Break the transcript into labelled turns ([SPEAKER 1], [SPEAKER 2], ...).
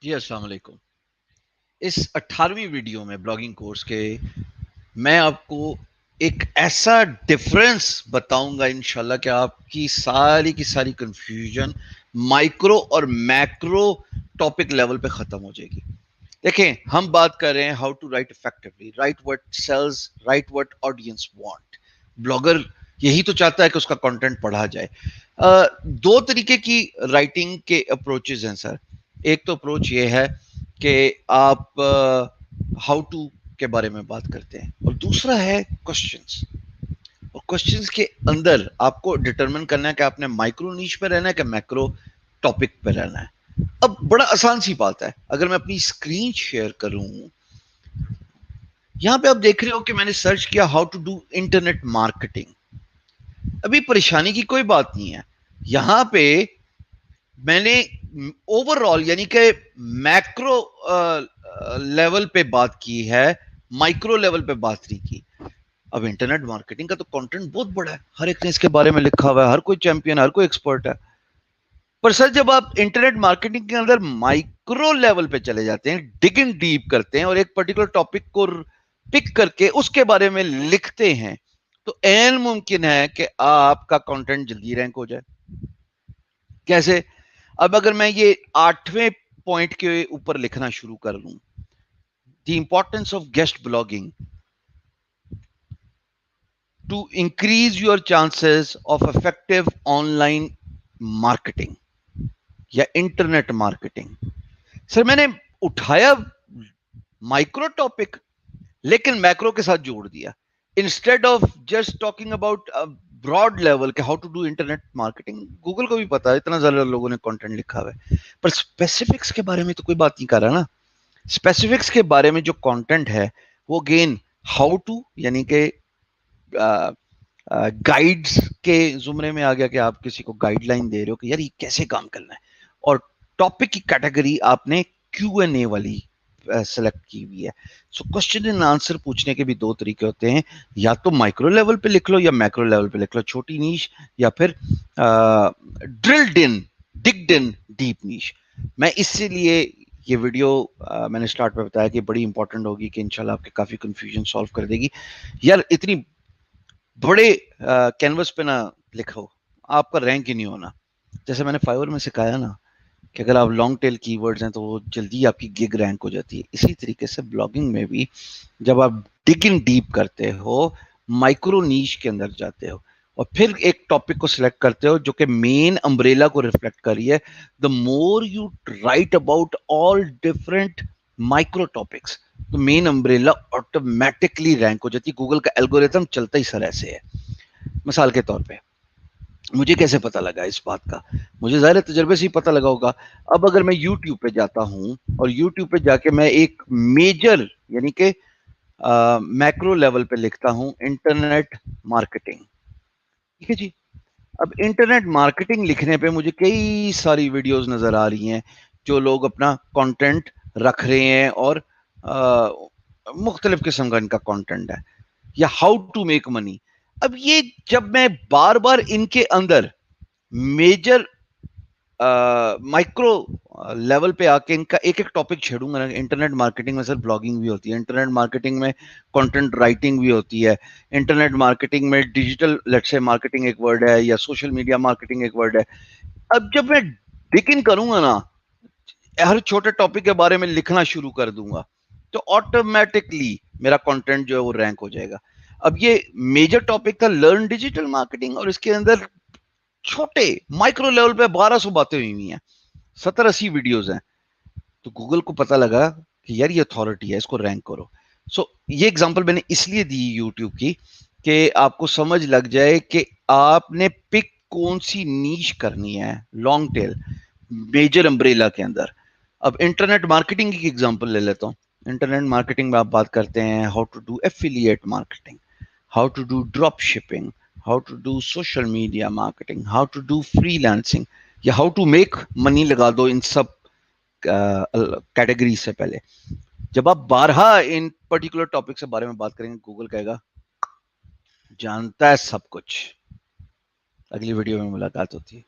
[SPEAKER 1] جی السلام علیکم. اس 18ویں ویڈیو میں بلاگنگ کورس کے میں آپ کو ایک ایسا ڈفرنس بتاؤں گا انشاءاللہ کہ آپ کی ساری کنفیوژن مائکرو اور میکرو ٹاپک لیول پہ ختم ہو جائے گی. دیکھیں ہم بات کر رہے ہیں how to write effectively, write what sells, write what audience want. Blogger یہی تو چاہتا ہے کہ اس کا کنٹینٹ پڑھا جائے. دو طریقے کی رائٹنگ کے اپروچز ہیں سر. ایک تو اپروچ یہ ہے کہ آپ ہاؤ ٹو کے بارے میں بات کرتے ہیں، اور دوسرا ہے کوشچنس. اور کوشچنس کے اندر آپ کو ڈٹرمن کرنا ہے کہ آپ نے مائکرو نیش پہ رہنا ہے کہ میکرو ٹاپک پہ رہنا ہے. اب بڑا آسان سی بات ہے، اگر میں اپنی اسکرین شیئر کروں، یہاں پہ آپ دیکھ رہے ہو کہ میں نے سرچ کیا how to do internet marketing. ابھی پریشانی کی کوئی بات نہیں ہے. یہاں پہ میں نے اوور آل یعنی کہ میکرو لیول پہ بات کی ہے، مائکرو لیول پہ بات نہیں کی. اب انٹرنیٹ مارکیٹنگ کا تو کنٹینٹ بہت بڑا ہے، ہر ایک نے اس کے بارے میں لکھا ہوا ہے، ہر کوئی چیمپئن، ہر کوئی ایکسپرٹ ہے. پر سر جب آپ انٹرنیٹ مارکیٹنگ کے اندر مائکرو لیول پہ چلے جاتے ہیں، ڈگ ان ڈیپ کرتے ہیں اور ایک پرٹیکولر ٹاپک کو پک کر کے اس کے بارے میں لکھتے ہیں، تو این ممکن ہے کہ آپ کا کنٹینٹ جلدی رینک ہو جائے. کیسے؟ اب اگر میں یہ 8ویں پوائنٹ کے اوپر لکھنا شروع کر لوں، the importance of guest blogging to increase your chances of effective online marketing یا انٹرنیٹ مارکیٹنگ. سر میں نے اٹھایا مائکرو ٹاپک لیکن میکرو کے ساتھ جوڑ دیا. Instead of just talking about broad level کہ how to do internet marketing, Google کو بھی پتا ہے، اتنا زیادہ لوگوں نے کنٹینٹ لکھا ہوا ہے، پر اسپیسیفکس کے بارے میں تو کوئی بات نہیں کر رہا نا. اسپیسیفکس کے بارے میں جو کنٹینٹ ہے وہ اگین ہاؤ ٹو یعنی کہ گائیڈز کے زمرے میں آ گیا کہ آپ کسی کو گائیڈ لائن دے رہے ہو کہ یار یہ کیسے کام کرنا ہے. اور ٹاپک کی کیٹیگری آپ نے کیو این اے والی سلیکٹ کی ہوئی ہے. سو کوشچن اینڈ آنسر پوچھنے کے بھی دو طریقے ہوتے ہیں، یا تو مائکرو لیول پہ لکھ لو یا میکرو لیول پہ لکھ لو، چھوٹی نیش یا پھر ڈرلڈ ان ڈگڈ ان ڈیپ نیش. میں اس سے لیے یہ ویڈیو میں نے سٹارٹ پہ بتایا کہ بڑی امپورٹنٹ ہوگی کہ انشاءاللہ آپ کے کافی کنفیوژن سالو کر دے گی. یار اتنی بڑے کینوس پہ نہ لکھو، آپ کا رینک ہی نہیں ہونا. جیسے میں نے فائیور میں سکھایا نا کہ اگر آپ لانگ ٹیل کی ورڈز ہیں تو وہ جلدی آپ کی گگ رینک ہو جاتی ہے. اسی طریقے سے بلاگنگ میں بھی جب آپ ڈگ ان ڈیپ کرتے ہو، مائکرو نیش کے اندر جاتے ہو اور پھر ایک ٹاپک کو سلیکٹ کرتے ہو جو کہ مین امبریلا کو ریفلیکٹ کری ہے، the more you write about all different micro topics, تو مین امبریلا آٹومیٹکلی رینک ہو جاتی. گوگل کا الگوریتم چلتا ہی سر ایسے ہے. مثال کے طور پہ مجھے کیسے پتا لگا اس بات کا؟ مجھے ظاہر تجربے سے ہی پتا لگا ہوگا. اب اگر میں یوٹیوب پہ جاتا ہوں اور یوٹیوب پہ جا کے میں ایک میجر یعنی کہ میکرو لیول پہ لکھتا ہوں انٹرنیٹ مارکیٹنگ، ٹھیک ہے جی. اب انٹرنیٹ مارکیٹنگ لکھنے پہ مجھے کئی ساری ویڈیوز نظر آ رہی ہیں جو لوگ اپنا کنٹینٹ رکھ رہے ہیں اور مختلف قسم کا ان کا کنٹینٹ ہے، یا ہاؤ ٹو میک منی. اب یہ جب میں بار بار ان کے اندر میجر مائکرو لیول پہ آ کے ان کا ایک ایک ٹاپک چھیڑوں گا. انٹرنیٹ مارکیٹنگ میں سر بلاگنگ بھی ہوتی ہے، انٹرنیٹ مارکیٹنگ میں کنٹینٹ رائٹنگ بھی ہوتی ہے، انٹرنیٹ مارکیٹنگ میں ڈیجیٹل لیٹ سے مارکیٹنگ ایک ورڈ ہے، یا سوشل میڈیا مارکیٹنگ ایک ورڈ ہے. اب جب میں ڈگ ان کروں گا نا، ہر چھوٹے ٹاپک کے بارے میں لکھنا شروع کر دوں گا، تو آٹومیٹکلی میرا کنٹینٹ جو ہے وہ رینک ہو جائے گا. اب یہ میجر ٹاپک تھا لرن ڈیجیٹل مارکیٹنگ، اور اس کے اندر چھوٹے مائکرو لیول پہ 1200 باتیں ہوئی ہیں، 70-80 ویڈیوز ہیں. تو گوگل کو پتا لگا کہ یار یہ اتھارٹی ہے، اس کو رینک کرو. سو یہ ایگزامپل میں نے اس لیے دی یوٹیوب کی کہ آپ کو سمجھ لگ جائے کہ آپ نے پک کون سی نیش کرنی ہے لانگ ٹیل میجر امبریلا کے اندر. اب انٹرنیٹ مارکیٹنگ کی ایگزامپل لے لیتا ہوں. انٹرنیٹ مارکیٹنگ میں آپ بات کرتے ہیں how to do affiliate marketing, how to do drop shipping, how to do social media marketing, how to do freelancing, how to ٹو میک منی لگا دو. ان سب کیٹیگری سے پہلے جب آپ بارہا ان پرٹیکولر ٹاپک سے بارے میں بات کریں گے، گوگل کہے گا جانتا ہے سب کچھ. اگلی ویڈیو میں ملاقات ہوتی ہے.